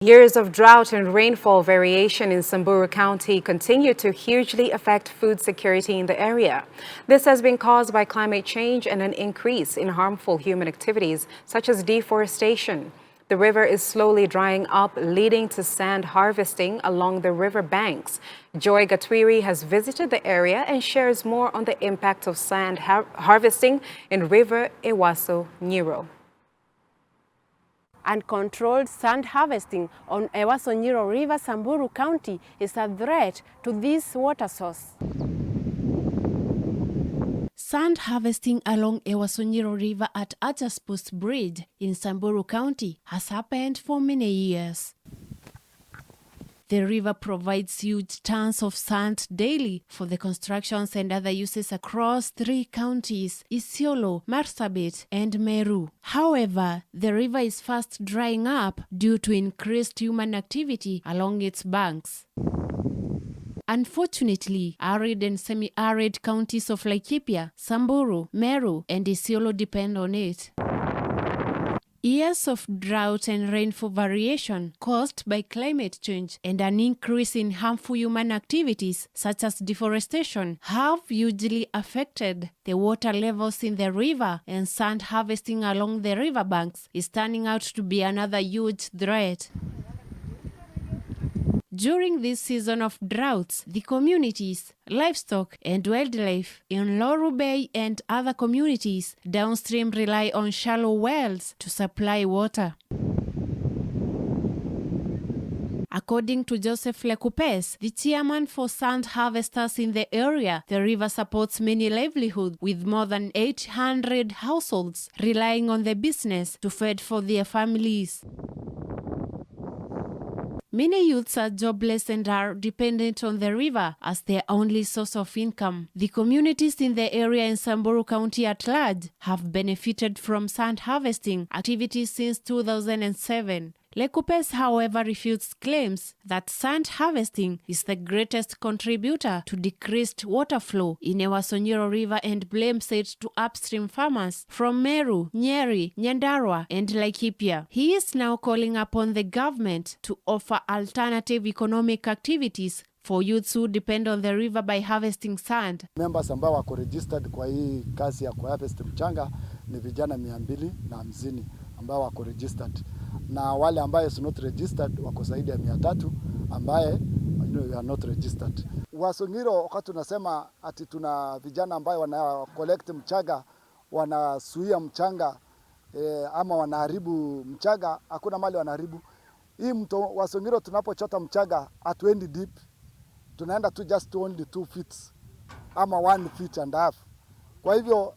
Years of drought and rainfall variation in Samburu County continue to hugely affect food security in the area. This has been caused by climate change and an increase in harmful human activities such as deforestation. The river is slowly drying up, leading to sand harvesting along the river banks. Joy Gatwiri has visited the area and shares more on the impact of sand harvesting in River Ewaso Nyiro. Uncontrolled sand harvesting on Ewaso Nyiro River, Samburu County is a threat to this water source. Sand harvesting along Ewaso Nyiro River at Achaspus Bridge in Samburu County has happened for many years. The river provides huge tons of sand daily for the constructions and other uses across 3 counties, Isiolo, Marsabit, and Meru. However, the river is fast drying up due to increased human activity along its banks. Unfortunately, arid and semi-arid counties of Laikipia, Samburu, Meru, and Isiolo depend on it. Years of drought and rainfall variation caused by climate change and an increase in harmful human activities such as deforestation have hugely affected the water levels in the river, and sand harvesting along the riverbanks is turning out to be another huge threat. During this season of droughts, the communities, livestock and wildlife in Loru Bay and other communities downstream rely on shallow wells to supply water. According to Joseph Lekupes, the chairman for sand harvesters in the area, the river supports many livelihoods with more than 800 households relying on the business to feed for their families. Many youths are jobless and are dependent on the river as their only source of income. The communities in the area in Samburu County at large have benefited from sand harvesting activities since 2007. Lekupes, however, refutes claims that sand harvesting is the greatest contributor to decreased water flow in Ewaso Nyiro River and blames it to upstream farmers from Meru, Nyeri, Nyandarua, and Laikipia. He is now calling upon the government to offer alternative economic activities for youths who depend on the river by harvesting sand. Members ambao wako registered kwa hii kazi ya kuharvest mchanga ni vijana 250 ambao wako registered, na wale ambaye is not registered wako zaidi ya 300 ambaye are not registered. Ewaso Nyiro, wakati tunasema ati tuna vijana ambao wana collect mchanga, wanasuia mchanga ama wanaharibu mchanga, hakuna mali wanaharibu. Hii mto Ewaso Nyiro tunapochota mchanga hatuendi deep, tunaenda tu just only 2 feet ama 1 feet and half. Kwa hivyo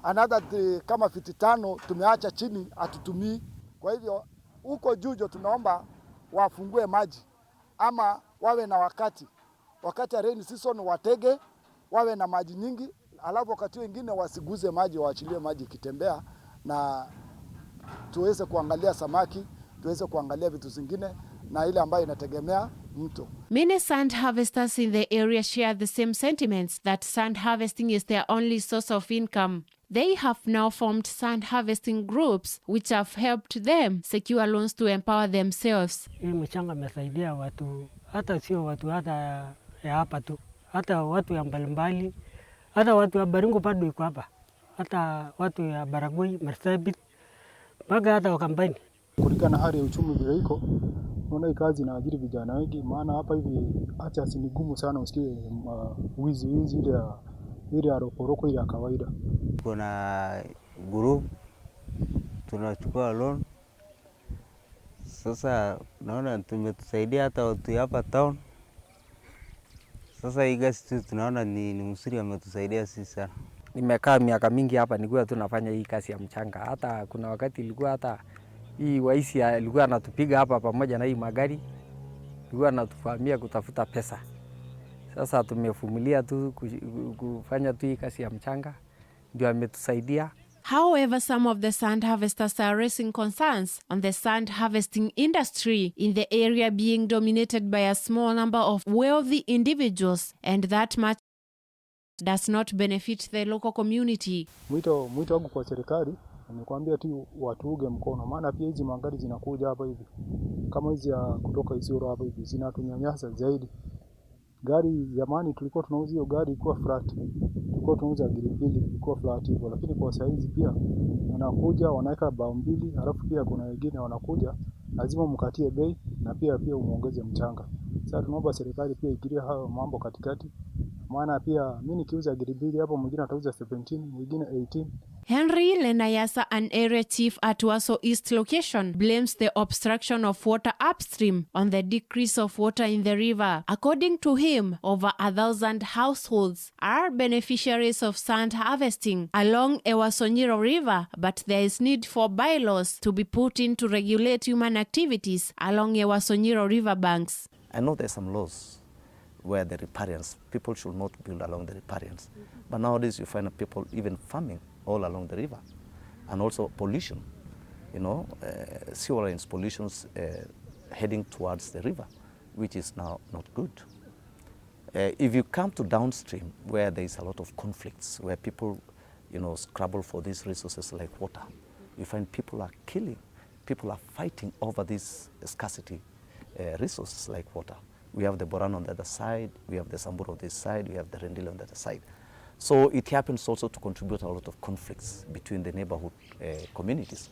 another kama feet 5 tumeacha chini hatutumii. Kwa hivyo huko jujo tunaomba wafungue maji ama wawe na wakati ya rain season watege wawe na maji nyingi, alafu wakati wengine wasiguze maji, waachilie maji kitembea, na tuweze kuangalia samaki, tuweze kuangalia vitu zingine na ile ambayo inategemea mto. Many sand harvesters in the area share the same sentiments that sand harvesting is their only source of income. They have now formed sand harvesting groups which have helped them secure loans to empower themselves. Hii mchanga imesaidia watu, hata sio watu hata ya hapa tu, hata watu ya mbalimbali, hata watu ya Baringo bado iko hapa, hata watu ya Baragoi, Marsabit, mpaka hata Wakambani. Kulingana na hali ya uchumi vile iko, naona hii kazi inaajiri vijana wengi, maana hapa hivi acha si ngumu sana usikie wizi ile ya roporoko ile ya kawaida. Kuna group tunachukua loan. Sasa naona tumetusaidia hata watu hapa town. Sasa hii gasi tunaona ni msuri ametusaidia sisi sana. Nimekaa miaka mingi hapa nilikuwa tunafanya hii kazi ya mchanga. Hata kuna wakati ilikuwa hata hii waisi alikuwa anatupiga hapa pamoja na hii magari. Ilikuwa anatufahamia kutafuta pesa. Sasa tumevumilia tu kufanya tu hii kazi ya mchanga, ndio ametusaidia. However, some of the sand harvesters are raising concerns on the sand harvesting industry in the area being dominated by a small number of wealthy individuals, and that much does not benefit the local community. Mwito wangu kwa serikali Nikwambia tu watuuge mkono, maana pia hizi magari zinakuja hapa hivi kama hizi ya kutoka Isiolo hapa hivi zinatunyanyasa zaidi. Gari zamani tulikuwa tunauza hiyo gari ilikuwa flat, tulikuwa tunauza gilipili ilikuwa flat hivyo, lakini kwa sasa hizi pia wanakuja wanaweka bao mbili, halafu pia kuna wengine wanakuja lazima mkatie bei na pia umuongeze mchanga. Sasa tunaomba serikali pia ikirie hayo mambo katikati, maana pia mimi nikiuza gilipili hapo mwingine atauza 17, mwingine 18. Henry Lenayasa, an area chief at Ewaso East location, blames the obstruction of water upstream on the decrease of water in the river. According to him, over 1,000 households are beneficiaries of sand harvesting along Ewaso Nyiro River, but there is need for bylaws to be put in to regulate human activities along Ewaso Nyiro river banks. I know there's some laws where the riparians, people should not build along the riparians. But nowadays you find people even farming all along the river. And also pollution, sewerage pollutions heading towards the river, which is now not good. If you come to downstream where there is a lot of conflicts, where people scrabble for these resources like water, you find people are killing, people are fighting over these scarcity resources like water. We have the Boran on the other side, we have the Samburu on this side, we have the Rendile on the other side. So it happens also to contribute a lot of conflicts between the neighborhood communities.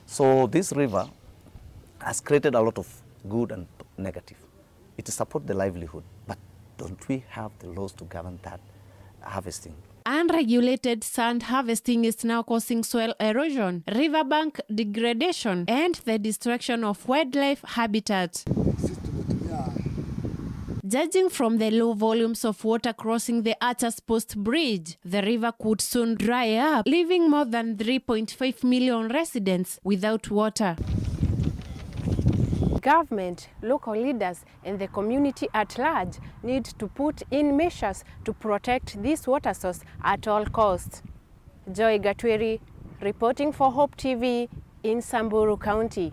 So this river has created a lot of good and negative. It supports the livelihood, but don't we have the laws to govern that harvesting? Unregulated sand harvesting is now causing soil erosion, riverbank degradation, and the destruction of wildlife habitat. Judging from the low volumes of water crossing the Archers Post Bridge, the river could soon dry up, leaving more than 3.5 million residents without water. Government, local leaders, and the community at large need to put in measures to protect this water source at all costs. Joy Gatweri, reporting for Hope TV in Samburu County.